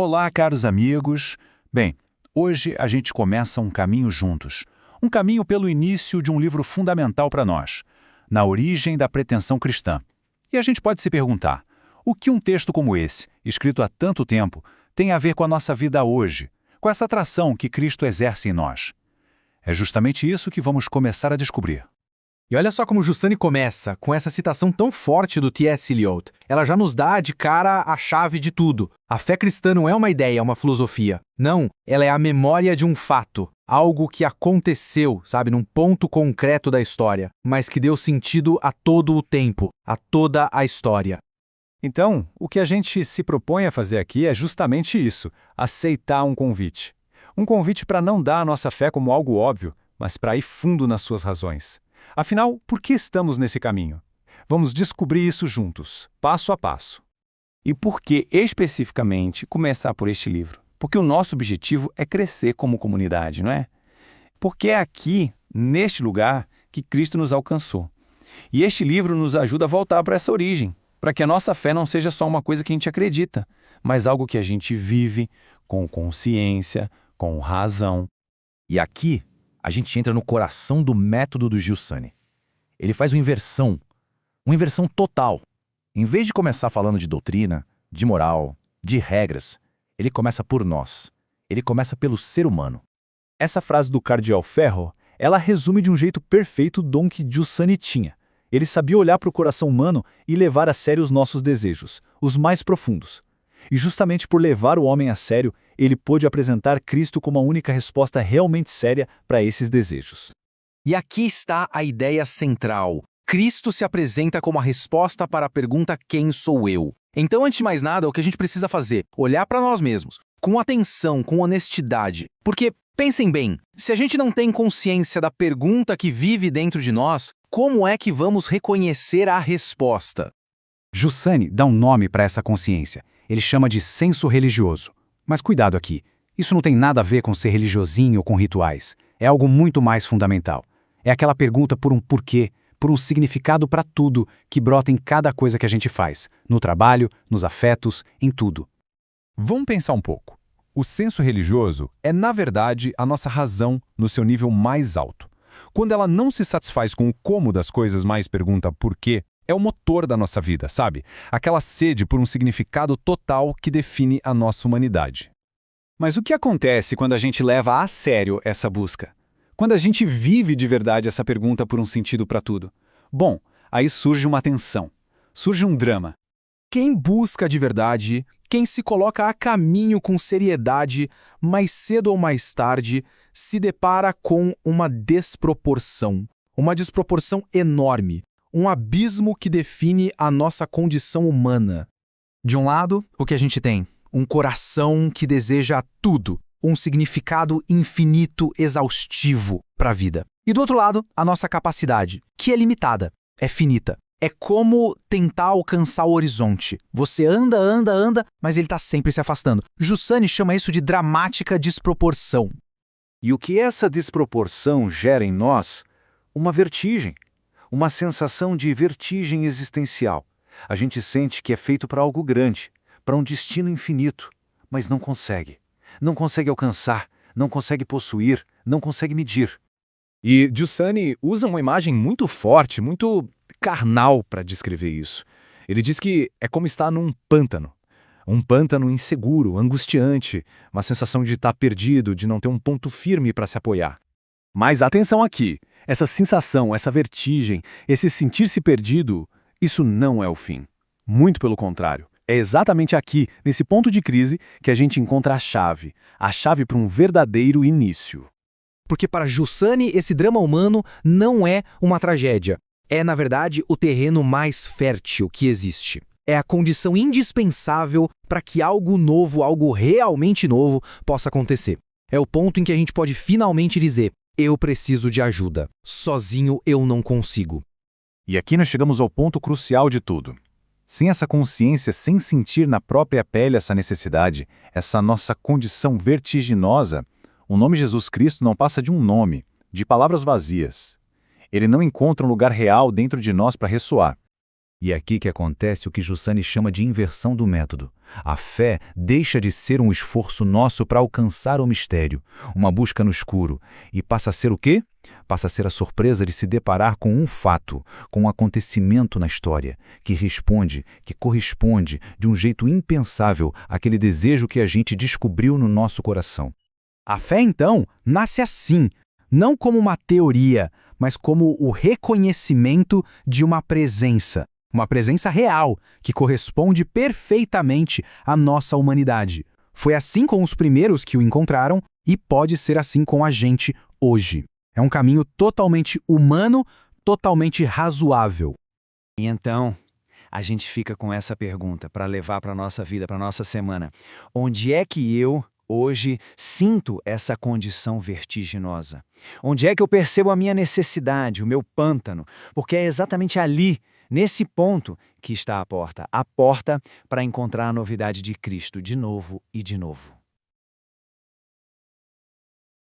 Olá, caros amigos. Bem, hoje a gente começa um caminho juntos. Um caminho pelo início de um livro fundamental para nós, Na Origem da Pretensão Cristã. E a gente pode se perguntar, o que um texto como esse, escrito há tanto tempo, tem a ver com a nossa vida hoje, com essa atração que Cristo exerce em nós? É justamente isso que vamos começar a descobrir. E olha só como Giussani começa, com essa citação tão forte do T.S. Eliot. Ela já nos dá de cara a chave de tudo. A fé cristã não é uma ideia, é uma filosofia. Não, ela é a memória de um fato. Algo que aconteceu, sabe, num ponto concreto da história, mas que deu sentido a todo o tempo, a toda a história. Então, o que a gente se propõe a fazer aqui é justamente isso, aceitar um convite. Um convite para não dar a nossa fé como algo óbvio, mas para ir fundo nas suas razões. Afinal, por que estamos nesse caminho? Vamos descobrir isso juntos, passo a passo. E por que, especificamente, começar por este livro? Porque o nosso objetivo é crescer como comunidade, não é? Porque é aqui, neste lugar, que Cristo nos alcançou. E este livro nos ajuda a voltar para essa origem, para que a nossa fé não seja só uma coisa que a gente acredita, mas algo que a gente vive com consciência, com razão. E aqui, a gente entra no coração do método do Giussani. Ele faz uma inversão total. Em vez de começar falando de doutrina, de moral, de regras, ele começa por nós. Ele começa pelo ser humano. Essa frase do cardeal Ferro, ela resume de um jeito perfeito o dom que Giussani tinha. Ele sabia olhar para o coração humano e levar a sério os nossos desejos, os mais profundos. E justamente por levar o homem a sério, ele pôde apresentar Cristo como a única resposta realmente séria para esses desejos. E aqui está a ideia central. Cristo se apresenta como a resposta para a pergunta quem sou eu? Então, antes de mais nada, o que a gente precisa fazer? Olhar para nós mesmos, com atenção, com honestidade. Porque, pensem bem, se a gente não tem consciência da pergunta que vive dentro de nós, como é que vamos reconhecer a resposta? Giussani dá um nome para essa consciência. Ele chama de senso religioso. Mas cuidado aqui, isso não tem nada a ver com ser religiosinho ou com rituais. É algo muito mais fundamental. É aquela pergunta por um porquê, por um significado para tudo que brota em cada coisa que a gente faz, no trabalho, nos afetos, em tudo. Vamos pensar um pouco. O senso religioso é, na verdade, a nossa razão no seu nível mais alto. Quando ela não se satisfaz com o como das coisas, mas pergunta por quê, é o motor da nossa vida, sabe? Aquela sede por um significado total que define a nossa humanidade. Mas o que acontece quando a gente leva a sério essa busca? Quando a gente vive de verdade essa pergunta por um sentido para tudo? Bom, aí surge uma tensão, surge um drama. Quem busca de verdade, quem se coloca a caminho com seriedade, mais cedo ou mais tarde, se depara com uma desproporção enorme. Um abismo que define a nossa condição humana. De um lado, o que a gente tem? Um coração que deseja tudo, um significado infinito, exaustivo para a vida. E do outro lado, a nossa capacidade, que é limitada, é finita. É como tentar alcançar o horizonte. Você anda, mas ele está sempre se afastando. Giussani chama isso de dramática desproporção. E o que essa desproporção gera em nós? Uma vertigem. Uma sensação de vertigem existencial. A gente sente que é feito para algo grande, para um destino infinito, mas não consegue. Não consegue alcançar, não consegue possuir, não consegue medir. E Giussani usa uma imagem muito forte, muito carnal para descrever isso. Ele diz que é como estar num pântano. Um pântano inseguro, angustiante, uma sensação de estar perdido, de não ter um ponto firme para se apoiar. Mas atenção aqui, essa sensação, essa vertigem, esse sentir-se perdido, isso não é o fim. Muito pelo contrário. É exatamente aqui, nesse ponto de crise, que a gente encontra a chave para um verdadeiro início. Porque para Giussani, esse drama humano não é uma tragédia. É, na verdade, o terreno mais fértil que existe. É a condição indispensável para que algo novo, algo realmente novo, possa acontecer. É o ponto em que a gente pode finalmente dizer: eu preciso de ajuda. Sozinho eu não consigo. E aqui nós chegamos ao ponto crucial de tudo. Sem essa consciência, sem sentir na própria pele essa necessidade, essa nossa condição vertiginosa, o nome Jesus Cristo não passa de um nome, de palavras vazias. Ele não encontra um lugar real dentro de nós para ressoar. E é aqui que acontece o que Giussani chama de inversão do método. A fé deixa de ser um esforço nosso para alcançar o mistério, uma busca no escuro, e passa a ser o quê? Passa a ser a surpresa de se deparar com um fato, com um acontecimento na história, que responde, que corresponde de um jeito impensável àquele desejo que a gente descobriu no nosso coração. A fé, então, nasce assim, não como uma teoria, mas como o reconhecimento de uma presença real, que corresponde perfeitamente à nossa humanidade. Foi assim com os primeiros que o encontraram e pode ser assim com a gente hoje. É um caminho totalmente humano, totalmente razoável. E então, a gente fica com essa pergunta para levar para a nossa vida, para a nossa semana. Onde é que eu, hoje, sinto essa condição vertiginosa? Onde é que eu percebo a minha necessidade, o meu pântano? Porque é exatamente ali, nesse ponto, que está a porta para encontrar a novidade de Cristo de novo e de novo.